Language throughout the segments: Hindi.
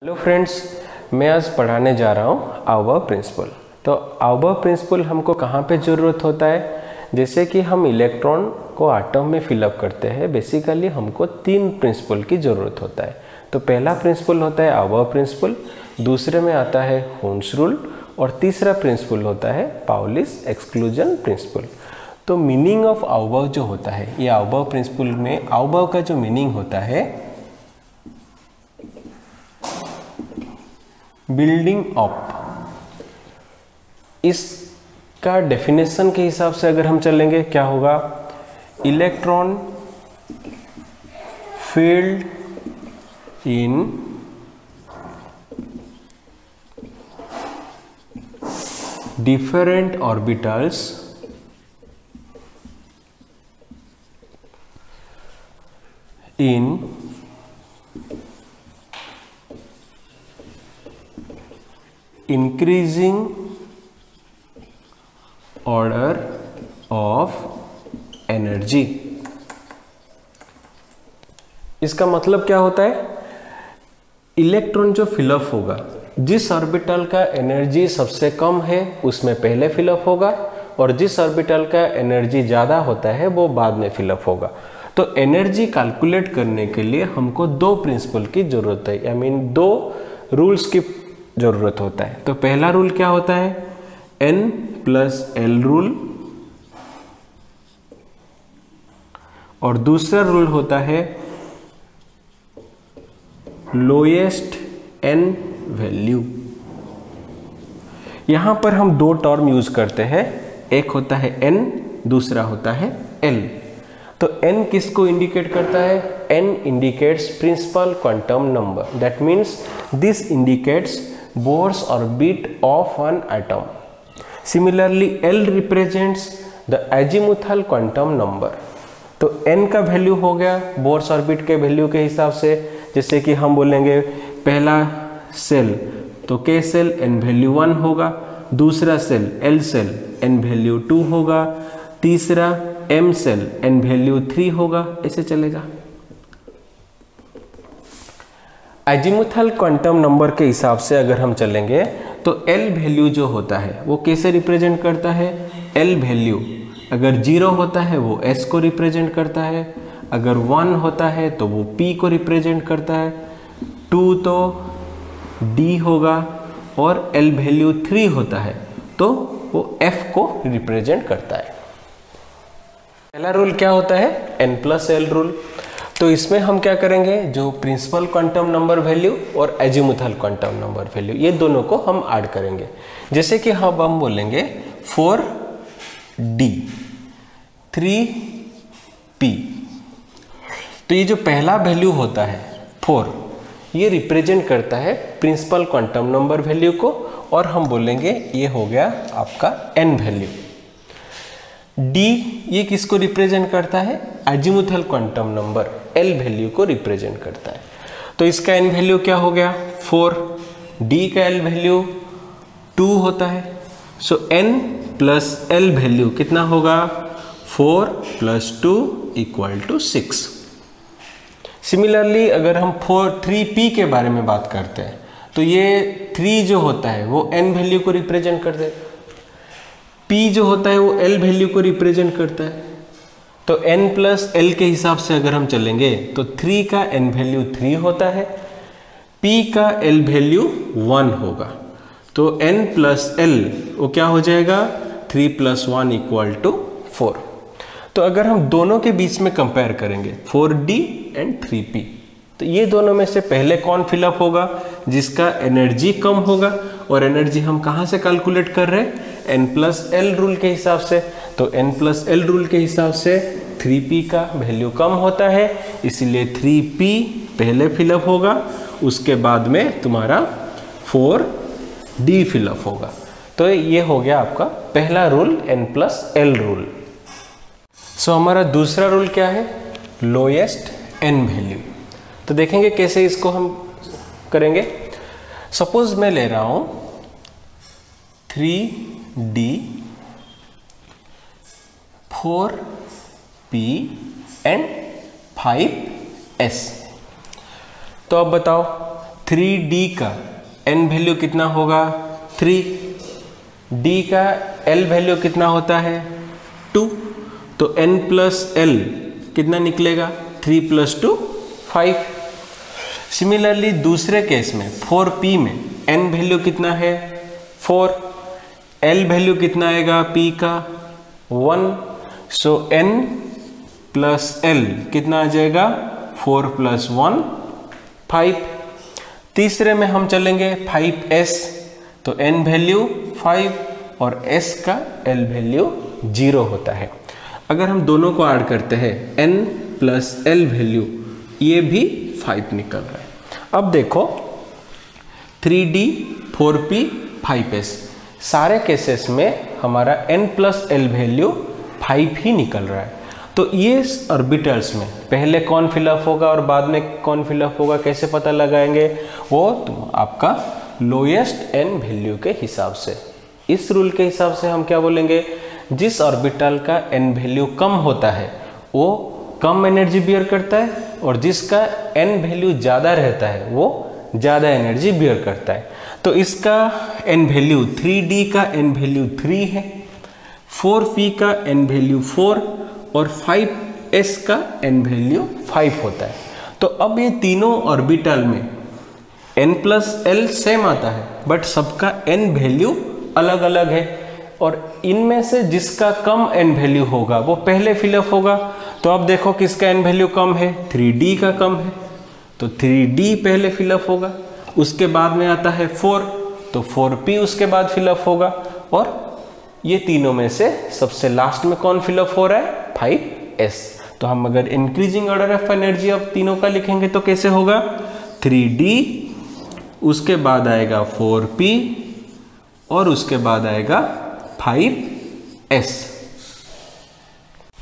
हेलो फ्रेंड्स, मैं आज पढ़ाने जा रहा हूँ आउबर प्रिंसिपल। तो आउबर प्रिंसिपल हमको कहाँ पे ज़रूरत होता है? जैसे कि हम इलेक्ट्रॉन को आटम में फिलअप करते हैं, बेसिकली हमको तीन प्रिंसिपल की ज़रूरत होता है। तो पहला प्रिंसिपल होता है आउबर प्रिंसिपल, दूसरे में आता है हून्स रूल और तीसरा प्रिंसिपल होता है पाउलिस एक्सक्लूजन प्रिंसिपल। तो मीनिंग ऑफ आउबर जो होता है, ये आउबर प्रिंसिपल में आउबर का जो मीनिंग होता है बिल्डिंग अप, इसका डेफिनेशन के हिसाब से अगर हम चलेंगे क्या होगा? Electron filled in different orbitals in increasing order of energy। इसका मतलब क्या होता है? इलेक्ट्रॉन जो फिलअप होगा, जिस ऑर्बिटल का एनर्जी सबसे कम है उसमें पहले फिलअप होगा और जिस ऑर्बिटल का एनर्जी ज़्यादा होता है वो बाद में फिलअप होगा। तो एनर्जी कैलकुलेट करने के लिए हमको दो प्रिंसिपल की जरूरत है, आई मीन दो रूल्स की जरूरत होता है। तो पहला रूल क्या होता है? N+L रूल, और दूसरा रूल होता है लोएस्ट N वैल्यू। यहां पर हम दो टर्म यूज करते हैं, एक होता है N, दूसरा होता है L। तो N किसको इंडिकेट करता है? N indicates principal quantum number, that means this indicates Bohr's orbit of an atom. Similarly, L represents the azimuthal quantum number. तो N का वैल्यू हो गया Bohr's orbit के वैल्यू के हिसाब से। जैसे कि हम बोलेंगे पहला सेल तो K सेल N वैल्यू 1 होगा, दूसरा cell L cell N value 2 होगा, तीसरा M सेल N वैल्यू 3 होगा, ऐसे चलेगा। एजिमुथल क्वांटम नंबर के हिसाब से अगर हम चलेंगे तो L वैल्यू जो होता है वो कैसे रिप्रेजेंट करता है? L वैल्यू अगर 0 होता है वो S को रिप्रेजेंट करता है, अगर 1 होता है तो वो P को रिप्रेजेंट करता है, 2 तो D होगा, और L वैल्यू 3 होता है तो वो F को रिप्रेजेंट करता है। पहला रूल क्या होता है? N+L rule. तो इसमें हम क्या करेंगे? जो प्रिंसिपल क्वांटम नंबर वैल्यू और एजिमुथल क्वांटम नंबर वैल्यू, ये दोनों को हम ऐड करेंगे। जैसे कि हम बोलेंगे 4D 3P, तो ये जो पहला वैल्यू होता है 4, ये रिप्रेजेंट करता है प्रिंसिपल क्वांटम नंबर वैल्यू को, और हम बोलेंगे ये हो गया आपका N वैल्यू। D ये किसको रिप्रेजेंट करता है? Azimuthal quantum number L value को रिप्रेजेंट करता है। तो इसका N वैल्यू क्या हो गया? 4। D का L वैल्यू 2 होता है। सो N+L वैल्यू कितना होगा? 4 + 2 = 6। सिमिलरली अगर हम 3P के बारे में बात करते हैं तो ये 3 जो होता है वो N वैल्यू को रिप्रेजेंट करता है, P जो होता है वो L वैल्यू को रिप्रेजेंट करता है। तो N+L के हिसाब से अगर हम चलेंगे तो 3 का N वैल्यू 3 होता है, P का L वैल्यू 1 होगा। तो N+L वो क्या हो जाएगा? 3 + 1 = 4। तो अगर हम दोनों के बीच में कंपेयर करेंगे 4D एंड 3P, तो ये दोनों में से पहले कौन फिलअप होगा? जिसका एनर्जी कम होगा, और एनर्जी हम कहाँ से कैलकुलेट कर रहे हैं? N+L रूल के हिसाब से। तो N+L रूल के हिसाब से 3P का वैल्यू कम होता है, इसीलिए 3P पहले फिलअप होगा, उसके बाद में तुम्हारा 4D फिलअप होगा। तो ये हो गया आपका पहला रूल, N+L रूल। सो हमारा दूसरा रूल क्या है? Lowest N value. तो देखेंगे कैसे इसको हम करेंगे। सपोज मैं ले रहा हूं 3D 4P एंड 5S। तो अब बताओ 3d का n वैल्यू कितना होगा 3, d का l वैल्यू कितना होता है 2, तो n प्लस l कितना निकलेगा 3 + 2 5। सिमिलरली दूसरे केस में 4p में n वैल्यू कितना है 4, l वैल्यू कितना आएगा p का 1, सो n प्लस l कितना आ जाएगा 4 + 1 5। तीसरे में हम चलेंगे 5s, तो n वैल्यू 5 और s का l वैल्यू 0 होता है। अगर हम दोनों को ऐड करते हैं n प्लस l वैल्यू, ये भी 5 निकल रहा है। अब देखो 3d 4p 5s सारे केसेस में हमारा n प्लस l वैल्यू 5 ही निकल रहा है। तो ये ऑर्बिटल्स में पहले कौन फिलअप होगा और बाद में कौन फिलअप होगा कैसे पता लगाएंगे, वो तो आपका लोएस्ट n वैल्यू के हिसाब से। इस रूल के हिसाब से हम क्या बोलेंगे, जिस ऑर्बिटल का n वैल्यू कम होता है वो कम एनर्जी बियर करता है, और जिसका n वैल्यू ज़्यादा रहता है वो ज़्यादा एनर्जी बियर करता है। तो इसका n वैल्यू 3d का n वैल्यू 3 है, 4p का n वैल्यू 4 और 5s का n वैल्यू 5 होता है। तो अब ये तीनों ऑर्बिटल में n प्लस l सेम आता है, बट सबका n वैल्यू अलग अलग है, और इनमें से जिसका कम n वैल्यू होगा वो पहले फिलअप होगा। तो अब देखो किसका n वैल्यू कम है, 3d का कम है, तो 3d पहले फिलअप होगा। उसके बाद में आता है 4, तो 4p उसके बाद फिलअप होगा, और ये तीनों में से सबसे लास्ट में कौन फिलअप हो रहा है 5s। तो हम अगर इंक्रीजिंग ऑर्डर ऑफ एनर्जी अब तीनों का लिखेंगे तो कैसे होगा, 3d उसके बाद आएगा 4p और उसके बाद आएगा 5s।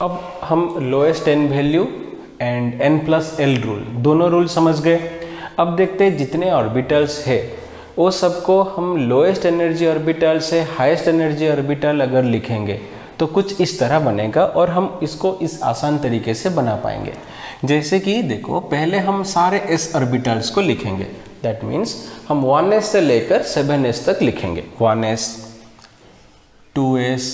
अब हम lowest n value and n plus l rule दोनों रूल समझ गए। अब देखते हैं जितने ऑर्बिटल्स है वो सबको हम लोएस्ट एनर्जी ऑर्बिटल से हाईएस्ट एनर्जी ऑर्बिटल अगर लिखेंगे तो कुछ इस तरह बनेगा, और हम इसको इस आसान तरीके से बना पाएंगे। जैसे कि देखो पहले हम सारे s ऑर्बिटल्स को लिखेंगे, दैट मीन्स हम 1s से लेकर 7s तक लिखेंगे। 1s 2s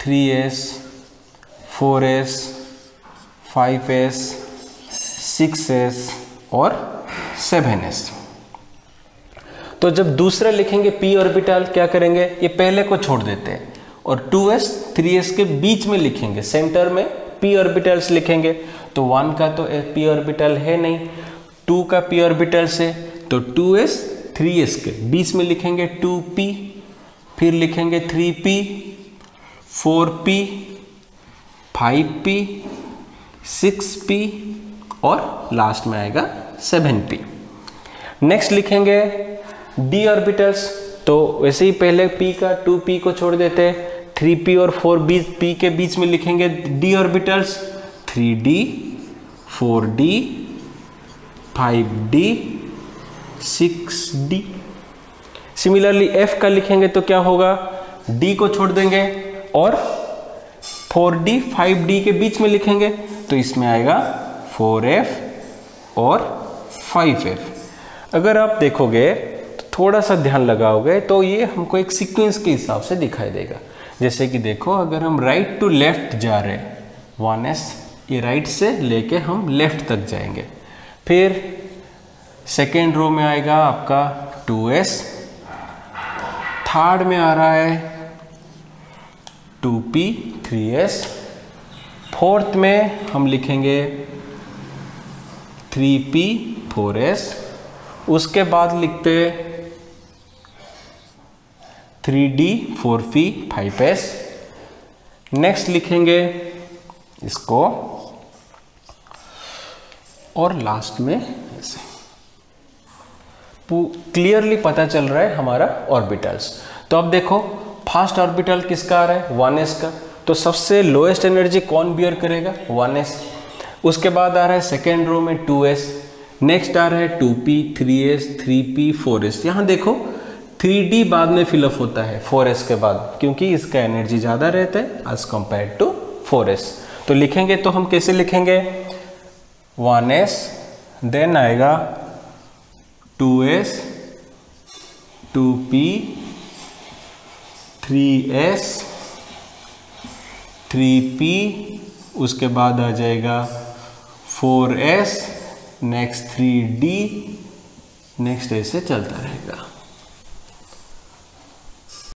3s 4s 5s 6s और 7s। तो जब दूसरा लिखेंगे p ऑर्बिटल क्या करेंगे, ये पहले को छोड़ देते हैं और 2s 3s के बीच में लिखेंगे, सेंटर में p ऑर्बिटल्स लिखेंगे। तो 1 का तो p ऑर्बिटल है नहीं, 2 का p ऑर्बिटल से, तो 2s 3s के बीच में लिखेंगे 2p, फिर लिखेंगे 3p 4p 5p 6p और लास्ट में आएगा 7p। नेक्स्ट लिखेंगे d ऑर्बिटल्स, तो वैसे ही पहले p का 2p को छोड़ देते हैं, 3p और 4p के बीच में लिखेंगे d orbitals, 3d 4d 5d 6d। Similarly f का लिखेंगे तो क्या होगा, d को छोड़ देंगे और 4d 5d के बीच में लिखेंगे, तो इसमें आएगा 4f और 5f। अगर आप देखोगे तो थोड़ा सा ध्यान लगाओगे तो ये हमको एक सीक्वेंस के हिसाब से दिखाई देगा। जैसे कि देखो अगर हम राइट टू लेफ्ट जा रहे हैं 1s, ये राइट से लेके हम लेफ्ट तक जाएंगे, फिर सेकेंड रो में आएगा आपका 2s, थर्ड में आ रहा है 2p 3s, फोर्थ में हम लिखेंगे 3p 4s, उसके बाद लिखते 3d 4p 5s, नेक्स्ट लिखेंगे इसको, और लास्ट में ऐसे क्लियरली पता चल रहा है हमारा ऑर्बिटल्स। तो अब देखो फर्स्ट ऑर्बिटल किसका आ रहा है 1s का, तो सबसे लोएस्ट एनर्जी कौन बियर करेगा 1s। उसके बाद आ रहा है सेकेंड रो में 2s, नेक्स्ट आ रहा है 2p 3s 3p 4s। यहाँ देखो 3d बाद में फिलअप होता है 4s के बाद, क्योंकि इसका एनर्जी ज़्यादा रहता है एज कंपेयर टू 4s। तो लिखेंगे तो हम कैसे लिखेंगे 1s, देन आएगा 2s 2p 3s 3p, उसके बाद आ जाएगा 4s, नेक्स्ट 3d, नेक्स्ट ऐसे चलता रहेगा।